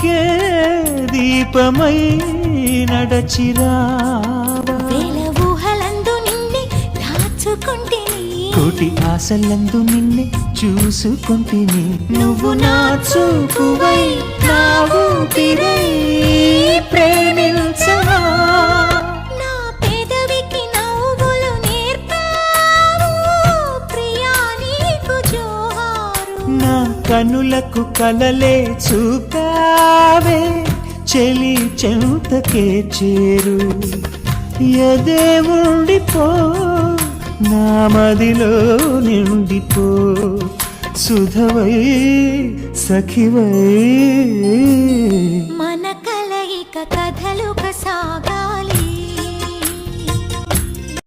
వెలిగే దీపమై నడచిరావా వేల ఊహలందు నిన్నే దాచుకుంటేని కోటి ఆశలందు నిన్నే చూసుకుంటిని నువ్వు నా చూపువై నా ఊపిరై ప్రేమించవా నా పెదవికి నవ్వులు నేర్పావు ప్రియా నీకు జోహారు నా కనులకు కలలే చూపావే చెలి చెంతకే చేరు ఎదే ఉండిపో నా మదిలో నిండిపో సుధవై సఖివై మన కలయిక